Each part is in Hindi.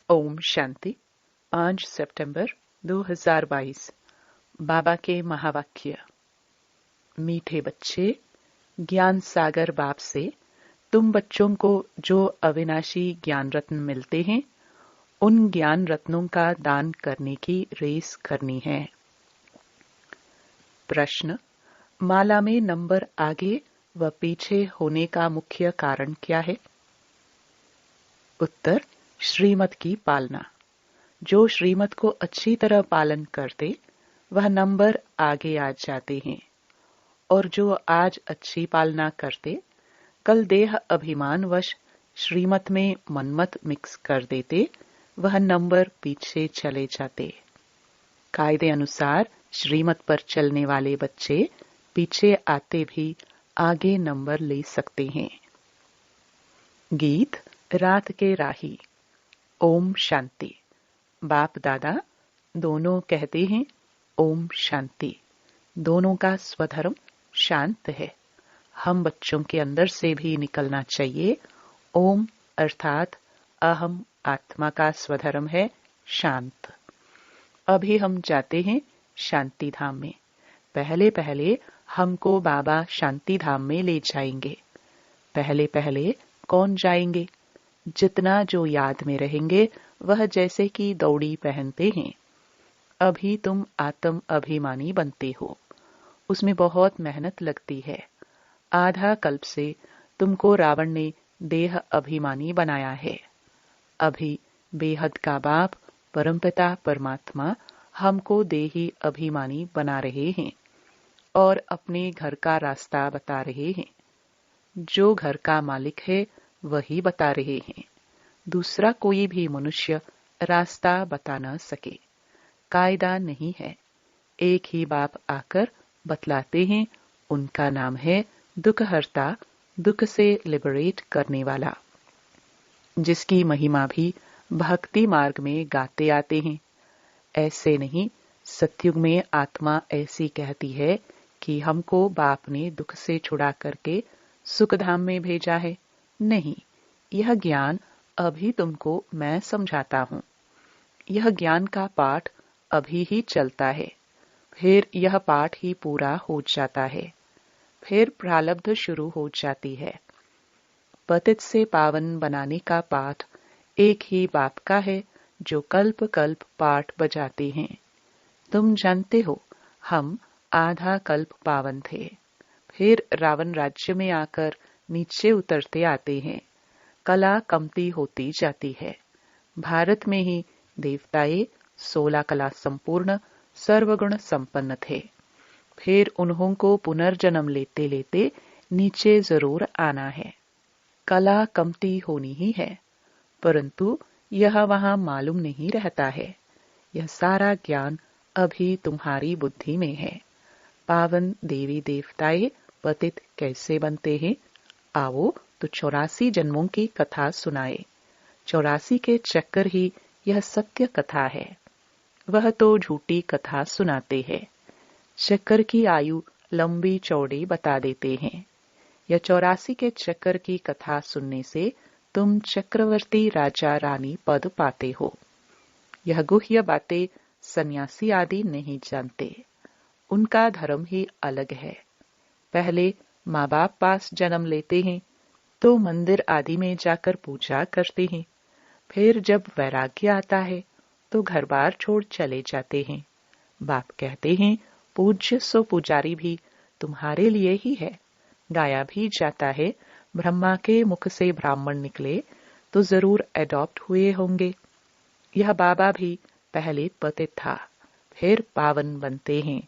ओम शांति। 5 सितंबर 2022। बाबा के महावाक्य। मीठे बच्चे, ज्ञान सागर बाप से तुम बच्चों को जो अविनाशी ज्ञान रत्न मिलते हैं, उन ज्ञान रत्नों का दान करने की रेस करनी है। प्रश्न: माला में नंबर आगे व पीछे होने का मुख्य कारण क्या है? उत्तर: श्रीमत की पालना। जो श्रीमत को अच्छी तरह पालन करते वह नंबर आगे आ जाते हैं, और जो आज अच्छी पालना करते कल देह अभिमानवश श्रीमत में मनमत मिक्स कर देते वह नंबर पीछे चले जाते। कायदे अनुसार श्रीमत पर चलने वाले बच्चे पीछे आते भी आगे नंबर ले सकते हैं। गीत रात के राही। ओम शांति। बाप दादा दोनों कहते हैं ओम शांति। दोनों का स्वधर्म शांत है। हम बच्चों के अंदर से भी निकलना चाहिए। ओम अर्थात अहम आत्मा का स्वधर्म है शांत। अभी हम जाते हैं शांति धाम में। पहले पहले हमको बाबा शांति धाम में ले जाएंगे। पहले पहले कौन जाएंगे? जितना जो याद में रहेंगे वह जैसे कि दौड़ी पहनते हैं। अभी तुम आत्म अभिमानी बनते हो, उसमें बहुत मेहनत लगती है। आधा कल्प से तुमको रावण ने देह अभिमानी बनाया है। अभी बेहद का बाप परमपिता परमात्मा हमको देही अभिमानी बना रहे हैं और अपने घर का रास्ता बता रहे हैं। जो घर का मालिक है वही बता रहे हैं। दूसरा कोई भी मनुष्य रास्ता बता न सके। कायदा नहीं है। एक ही बाप आकर बतलाते हैं। उनका नाम है दुखहर्ता, दुख से लिबरेट करने वाला, जिसकी महिमा भी भक्ति मार्ग में गाते आते हैं। ऐसे नहीं, सतयुग में आत्मा ऐसी कहती है कि हमको बाप ने दुख से छुड़ा करके सुखधाम में भेजा है। नहीं, यह ज्ञान अभी तुमको मैं समझाता हूँ। यह ज्ञान का पाठ अभी ही चलता है, फिर यह पाठ ही पूरा हो जाता है, फिर प्रारब्ध शुरू हो जाती है। पतित से पावन बनाने का पाठ एक ही बाप का है, जो कल्प कल्प पाठ बजाते हैं। तुम जानते हो, हम आधा कल्प पावन थे, फिर रावण राज्य में आकर नीचे उतरते आते हैं। कला कमती होती जाती है। भारत में ही देवताए 16 कला संपूर्ण सर्वगुण संपन्न थे। फिर उन्हों को पुनर्जन्म लेते लेते नीचे जरूर आना है। कला कमती होनी ही है, परंतु यह वहां मालूम नहीं रहता है। यह सारा ज्ञान अभी तुम्हारी बुद्धि में है। पावन देवी देवताए पतित कैसे बनते हैं? आओ तो 84 जन्मों की कथा सुनाए। 84 के चक्कर ही यह सत्य कथा है। वह तो झूठी कथा सुनाते हैं। चक्कर की आयु लंबी चौड़ी बता देते हैं। यह 84 के चक्कर की कथा सुनने से तुम चक्रवर्ती राजा रानी पद पाते हो। यह गुह्य बातें सन्यासी आदि नहीं जानते। उनका धर्म ही अलग है। पहले माँ बाप पास जन्म लेते हैं तो मंदिर आदि में जाकर पूजा करते हैं। फिर जब वैराग्य आता है तो घर बार छोड़ चले जाते हैं। बाप कहते हैं, पूज्य सो पुजारी भी तुम्हारे लिए ही है। गाया भी जाता है, ब्रह्मा के मुख से ब्राह्मण निकले तो जरूर एडॉप्ट हुए होंगे। यह बाबा भी पहले पतित था, फिर पावन बनते हैं।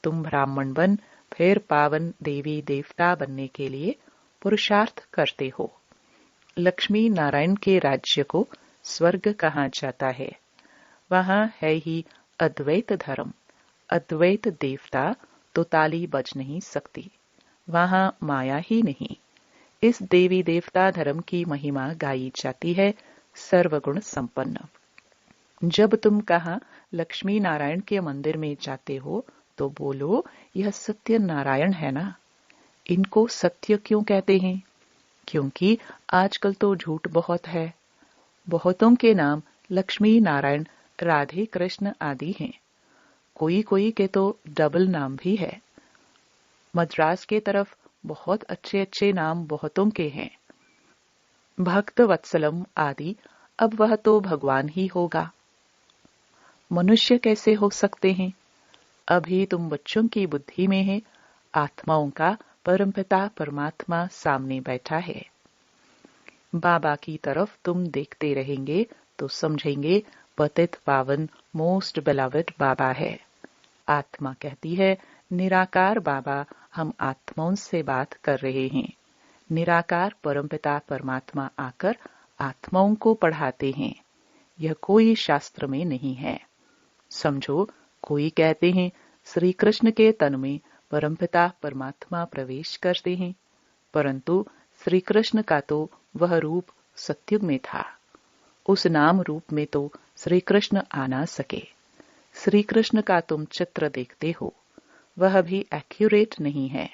तुम ब्राह्मण बन फिर पावन देवी देवता बनने के लिए पुरुषार्थ करते हो। लक्ष्मी नारायण के राज्य को स्वर्ग कहा जाता है। वहां है ही अद्वैत धर्म। अद्वैत देवता तो ताली बज नहीं सकती। वहां माया ही नहीं। इस देवी देवता धर्म की महिमा गाई जाती है, सर्वगुण संपन्न। जब तुम कहा लक्ष्मी नारायण के मंदिर में जाते हो तो बोलो, यह सत्य नारायण है ना। इनको सत्य क्यों कहते हैं? क्योंकि आजकल तो झूठ बहुत है। बहुतों के नाम लक्ष्मी नारायण राधे कृष्ण आदि हैं। कोई कोई के तो डबल नाम भी है। मद्रास के तरफ बहुत अच्छे अच्छे नाम बहुतों के हैं। भक्त वत्सलम आदि, अब वह तो भगवान ही होगा। मनुष्य कैसे हो सकते हैं? अभी तुम बच्चों की बुद्धि में है। आत्माओं का परमपिता परमात्मा सामने बैठा है। बाबा की तरफ तुम देखते रहेंगे तो समझेंगे पतित पावन मोस्ट बिलवड बाबा है। आत्मा कहती है, निराकार बाबा, हम आत्माओं से बात कर रहे हैं। निराकार परमपिता परमात्मा आकर आत्माओं को पढ़ाते हैं। यह कोई शास्त्र में नहीं है। समझो, कोई कहते हैं श्री कृष्ण के तन में परमपिता परमात्मा प्रवेश करते हैं, परंतु श्री कृष्ण का तो वह रूप सत्युग में था। उस नाम रूप में तो श्री कृष्ण आ ना सके। श्री कृष्ण का तुम चित्र देखते हो, वह भी एक्यूरेट नहीं है।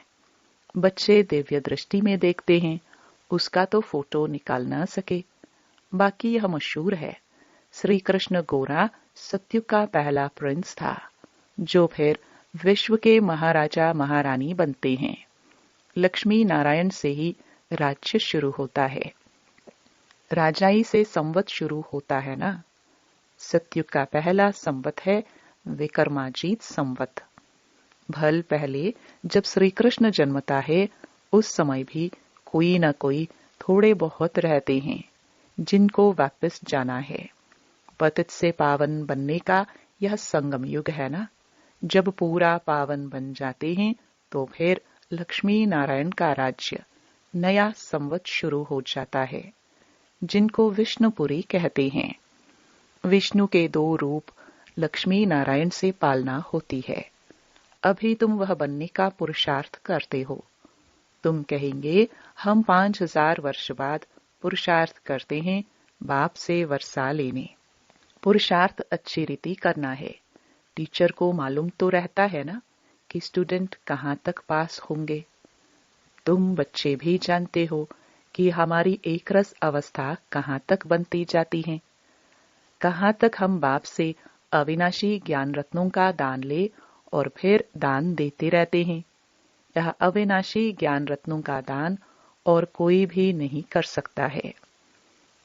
बच्चे दिव्य दृष्टि में देखते हैं, उसका तो फोटो निकाल ना सके। बाकी यह मशहूर है, श्री कृष्ण गोरा सत्युग का पहला प्रिंस था, जो फिर विश्व के महाराजा महारानी बनते हैं। लक्ष्मी नारायण से ही राज्य शुरू होता है। राजाई से संवत शुरू होता है ना। सत्युग का पहला संवत है विक्रमाजीत संवत। भल पहले जब श्री कृष्ण जन्मता है, उस समय भी कोई न कोई थोड़े बहुत रहते हैं जिनको वापस जाना है। पतित से पावन बनने का यह संगम युग है ना। जब पूरा पावन बन जाते हैं तो फिर लक्ष्मी नारायण का राज्य, नया संवत शुरू हो जाता है, जिनको विष्णुपुरी कहते हैं। विष्णु के 2 रूप लक्ष्मी नारायण से पालना होती है। अभी तुम वह बनने का पुरुषार्थ करते हो। तुम कहेंगे हम 5000 वर्ष बाद पुरुषार्थ करते हैं बाप से वर्षा लेने। पुरुषार्थ अच्छी रीति करना है। टीचर को मालूम तो रहता है ना कि स्टूडेंट कहाँ तक पास होंगे। तुम बच्चे भी जानते हो कि हमारी एक रस अवस्था कहाँ तक बनती जाती है। कहाँ तक हम बाप से अविनाशी ज्ञान रत्नों का दान ले और फिर दान देते रहते हैं। यह अविनाशी ज्ञान रत्नों का दान और कोई भी नहीं कर सकता है।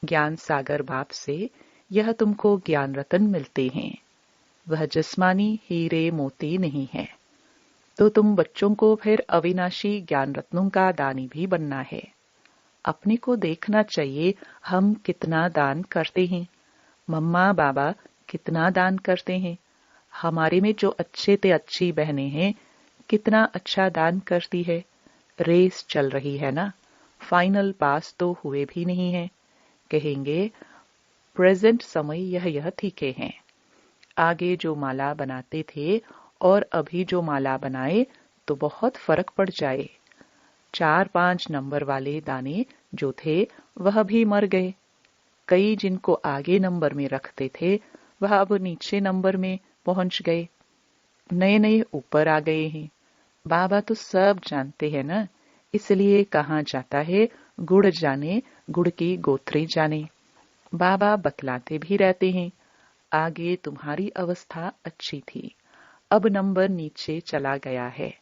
ज्ञान सागर बाप से यह तुमको ज्ञान रत्न मिलते हैं। वह जिस्मानी हीरे मोती नहीं है। तो तुम बच्चों को फिर अविनाशी ज्ञान रत्नों का दानी भी बनना है। अपने को देखना चाहिए हम कितना दान करते हैं। मम्मा बाबा कितना दान करते हैं। हमारे में जो अच्छे ते अच्छी बहनें हैं, कितना अच्छा दान करती है। रेस चल रही है ना, फाइनल पास तो हुए भी नहीं है। कहेंगे प्रेजेंट समय यह ठीके हैं। आगे जो माला बनाते थे और अभी जो माला बनाए तो बहुत फर्क पड़ जाए। 4-5 नंबर वाले दाने जो थे वह भी मर गए। कई जिनको आगे नंबर में रखते थे वह अब नीचे नंबर में पहुंच गए। नए नए ऊपर आ गए हैं। बाबा तो सब जानते हैं ना, इसलिए कहा जाता है गुड़ जाने गुड़ की गोथरी जाने। बाबा बतलाते भी रहते हैं, आगे तुम्हारी अवस्था अच्छी थी, अब नंबर नीचे चला गया है,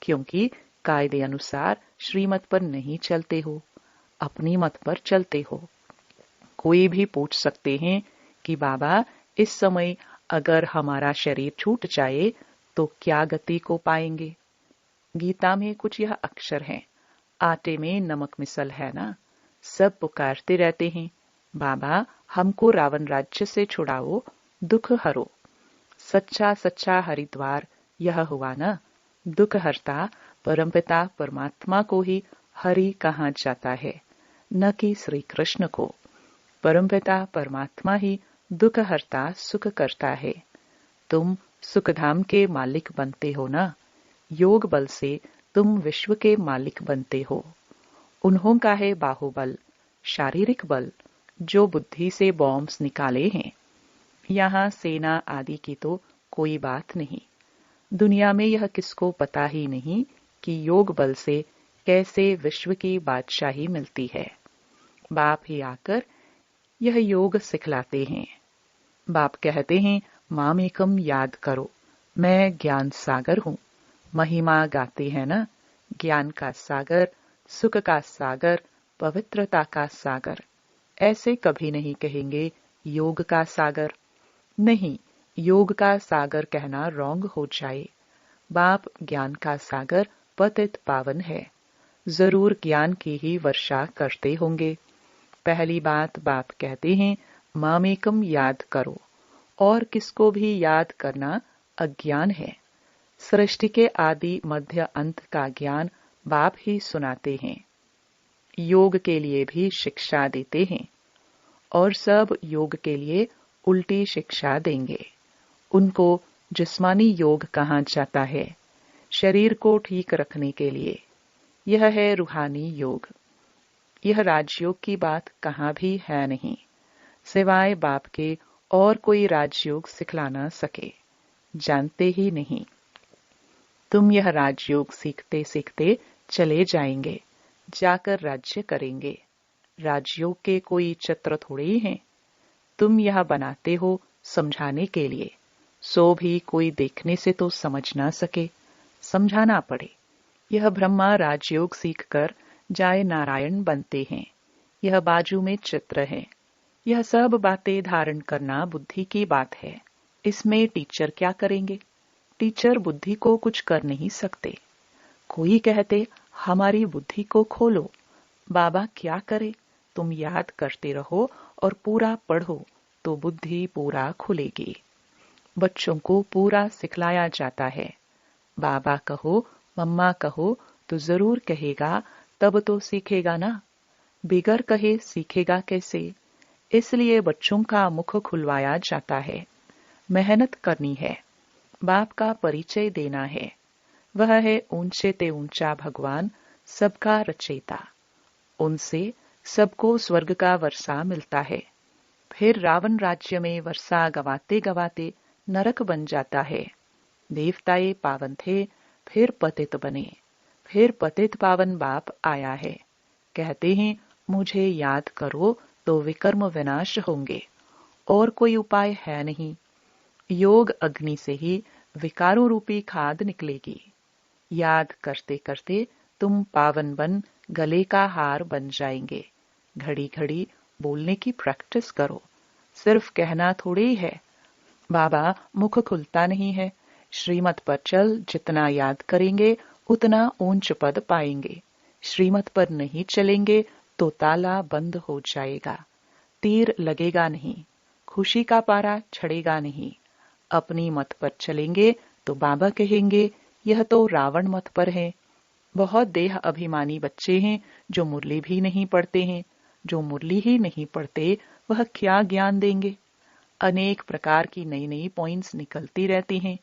क्योंकि कायदे अनुसार श्रीमत पर नहीं चलते हो, अपनी मत पर चलते हो। कोई भी पूछ सकते हैं कि बाबा इस समय अगर हमारा शरीर छूट जाए तो क्या गति को पाएंगे। गीता में कुछ यह अक्षर हैं, आटे में नमक मिसल है ना। सब पुकारते रहते हैं, बाबा हमको रावण राज्य से छुड़ाओ, दुख हरो। सच्चा सच्चा हरिद्वार यह हुआ ना। दुख हरता परमपिता परमात्मा को ही हरि कहा जाता है, न कि श्री कृष्ण को। परमपिता परमात्मा ही दुख हरता सुख करता है। तुम सुखधाम के मालिक बनते हो ना। योग बल से तुम विश्व के मालिक बनते हो। उन्हों का है बाहुबल, शारीरिक बल, जो बुद्धि से बॉम्ब्स निकाले हैं। यहाँ सेना आदि की तो कोई बात नहीं। दुनिया में यह किसको पता ही नहीं कि योग बल से कैसे विश्व की बादशाही मिलती है। बाप ही आकर यह योग सिखलाते हैं। बाप कहते हैं मामेकम याद करो, मैं ज्ञान सागर हूँ। महिमा गाते हैं ना, ज्ञान का सागर, सुख का सागर, पवित्रता का सागर। ऐसे कभी नहीं कहेंगे योग का सागर। नहीं, योग का सागर कहना रॉन्ग हो जाए। बाप ज्ञान का सागर पतित पावन है, जरूर ज्ञान की ही वर्षा करते होंगे। पहली बात बाप कहते हैं मामेकम याद करो, और किसको भी याद करना अज्ञान है। सृष्टि के आदि मध्य अंत का ज्ञान बाप ही सुनाते हैं। योग के लिए भी शिक्षा देते हैं, और सब योग के लिए उल्टी शिक्षा देंगे। उनको जिस्मानी योग कहा जाता है, शरीर को ठीक रखने के लिए। यह है रूहानी योग। यह राजयोग की बात कहाँ भी है नहीं, सिवाय बाप के और कोई राजयोग सिखला न सके, जानते ही नहीं। तुम यह राजयोग सीखते सीखते चले जाएंगे, जाकर राज्य करेंगे। राजयोग के कोई चित्र थोड़े ही हैं। तुम यह बनाते हो समझाने के लिए, सो भी कोई देखने से तो समझ ना सके, समझाना पड़े। यह ब्रह्मा राजयोग सीखकर जाय नारायण बनते हैं। यह बाजू में चित्र है। यह सब बातें धारण करना बुद्धि की बात है। इसमें टीचर क्या करेंगे? टीचर बुद्धि को कुछ कर नहीं सकते। कोई कहते हमारी बुद्धि को खोलो। बाबा क्या करे? तुम याद करते रहो और पूरा पढ़ो तो बुद्धि पूरा खुलेगी। बच्चों को पूरा सिखलाया जाता है। बाबा कहो, मम्मा कहो तो जरूर कहेगा, तब तो सीखेगा ना। बिगर कहे सीखेगा कैसे? इसलिए बच्चों का मुख खुलवाया जाता है। मेहनत करनी है, बाप का परिचय देना है। वह है ऊंचे ते ऊंचा भगवान, सबका रचयिता। उनसे सबको स्वर्ग का वर्षा मिलता है। फिर रावण राज्य में वर्षा गवाते गवाते नरक बन जाता है। देवताए पावन थे, फिर पतित बने। फिर पतित पावन बाप आया है। कहते हैं मुझे याद करो तो विकर्म विनाश होंगे, और कोई उपाय है नहीं। योग अग्नि से ही विकारों रूपी खाद निकलेगी। याद करते करते तुम पावन बन गले का हार बन जाएंगे। घड़ी घड़ी बोलने की प्रैक्टिस करो, सिर्फ कहना थोड़ी ही है। बाबा मुख खुलता नहीं है। श्रीमत पर चल, जितना याद करेंगे उतना ऊंच पद पाएंगे। श्रीमत पर नहीं चलेंगे तो ताला बंद हो जाएगा, तीर लगेगा नहीं, खुशी का पारा छड़ेगा नहीं। अपनी मत पर चलेंगे तो बाबा कहेंगे यह तो रावण मत पर है। बहुत देह अभिमानी बच्चे हैं जो मुरली भी नहीं पढ़ते हैं। जो मुरली ही नहीं पढ़ते वह क्या ज्ञान देंगे? अनेक प्रकार की नई नई पॉइंट्स निकलती रहती हैं।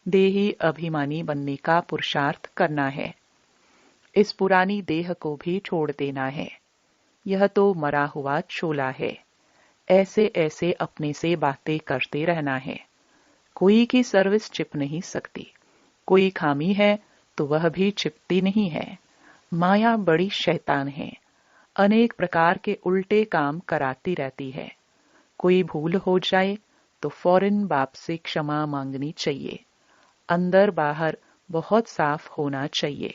देही अभिमानी बनने का पुरुषार्थ करना है। इस पुरानी देह को भी छोड़ देना है। यह तो मरा हुआ चोला है। ऐसे ऐसे अपने से बातें करते रहना है। कोई की सर्विस छिप नहीं सकती। कोई खामी है तो वह भी छिपती नहीं है। माया बड़ी शैतान है, अनेक प्रकार के उल्टे काम कराती रहती है। कोई भूल हो जाए तो फौरन बाप से क्षमा मांगनी चाहिए। अंदर बाहर बहुत साफ होना चाहिए।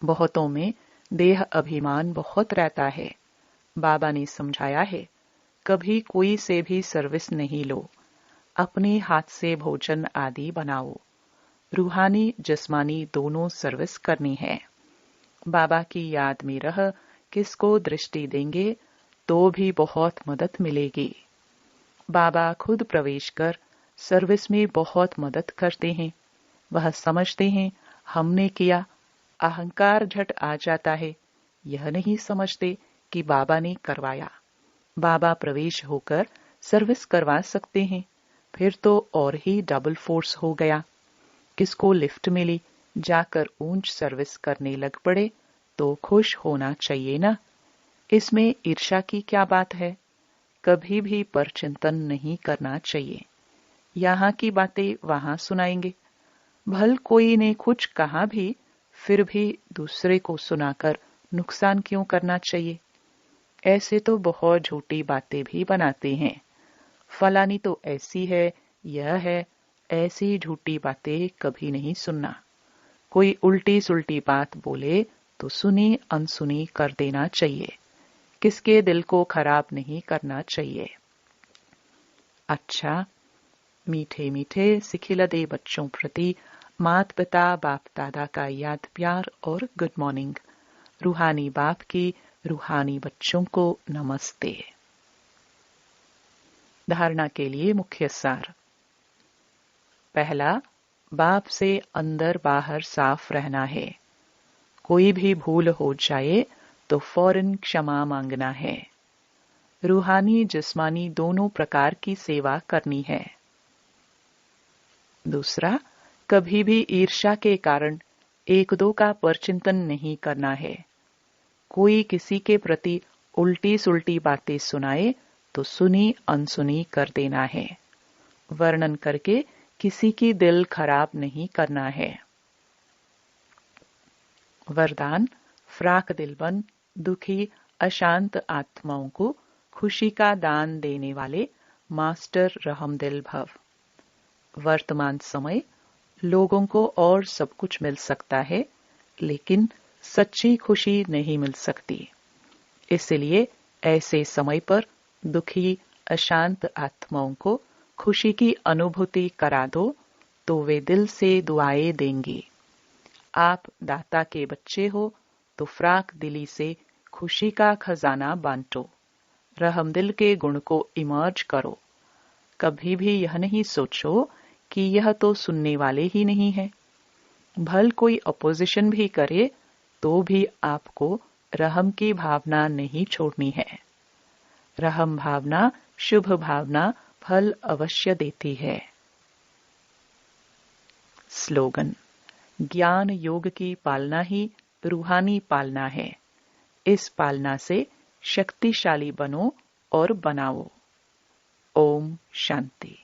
बहुतों में देह अभिमान बहुत रहता है। बाबा ने समझाया है, कभी कोई से भी सर्विस नहीं लो। अपने हाथ से भोजन आदि बनाओ। रूहानी जिस्मानी दोनों सर्विस करनी है। बाबा की याद में रह किसको दृष्टि देंगे तो भी बहुत मदद मिलेगी। बाबा खुद प्रवेश कर सर्विस में बहुत मदद करते हैं। वह समझते हैं हमने किया, अहंकार झट आ जाता है। यह नहीं समझते कि बाबा ने करवाया। बाबा प्रवेश होकर सर्विस करवा सकते हैं, फिर तो और ही डबल फोर्स हो गया। किसको लिफ्ट मिली, जाकर ऊंच सर्विस करने लग पड़े तो खुश होना चाहिए ना। इसमें ईर्ष्या की क्या बात है? कभी भी परचिंतन नहीं करना चाहिए। यहाँ की बातें वहां सुनाएंगे। भल कोई ने कुछ कहा भी, फिर भी दूसरे को सुनाकर नुकसान क्यों करना चाहिए? ऐसे तो बहुत झूठी बातें भी बनाते हैं। फलानी तो ऐसी है, यह है, ऐसी झूठी बातें कभी नहीं सुनना। कोई उल्टी सुल्टी बात बोले तो सुनी अनसुनी कर देना चाहिए। किसके दिल को खराब नहीं करना चाहिए। अच्छा, मीठे मीठे सिखिलदे बच्चों प्रति मात पिता बाप दादा का याद प्यार और गुड मॉर्निंग। रूहानी बाप की रूहानी बच्चों को नमस्ते। धारणा के लिए मुख्य सार। पहला, बाप से अंदर बाहर साफ रहना है। कोई भी भूल हो जाए तो फौरन क्षमा मांगना है। रूहानी जिस्मानी दोनों प्रकार की सेवा करनी है। दूसरा, कभी भी ईर्ष्या के कारण एक दो का परचिंतन नहीं करना है। कोई किसी के प्रति उल्टी सुल्टी बातें सुनाए तो सुनी अनसुनी कर देना है। वर्णन करके किसी की दिल खराब नहीं करना है। वरदान, फ्राक दिलबन दुखी अशांत आत्माओं को खुशी का दान देने वाले मास्टर रहमदिल भव। वर्तमान समय लोगों को और सब कुछ मिल सकता है, लेकिन सच्ची खुशी नहीं मिल सकती। इसलिए ऐसे समय पर दुखी अशांत आत्माओं को खुशी की अनुभूति करा दो तो वे दिल से दुआएं देंगी। आप दाता के बच्चे हो तो फ्राक दिली से खुशी का खजाना बांटो। रहमदिल के गुण को इमर्ज करो। कभी भी यह नहीं सोचो कि यह तो सुनने वाले ही नहीं है। भल कोई अपोजिशन भी करे तो भी आपको रहम की भावना नहीं छोड़नी है। रहम भावना, शुभ भावना फल अवश्य देती है। स्लोगन, ज्ञान योग की पालना ही रूहानी पालना है। इस पालना से शक्तिशाली बनो और बनाओ। ओम शांति।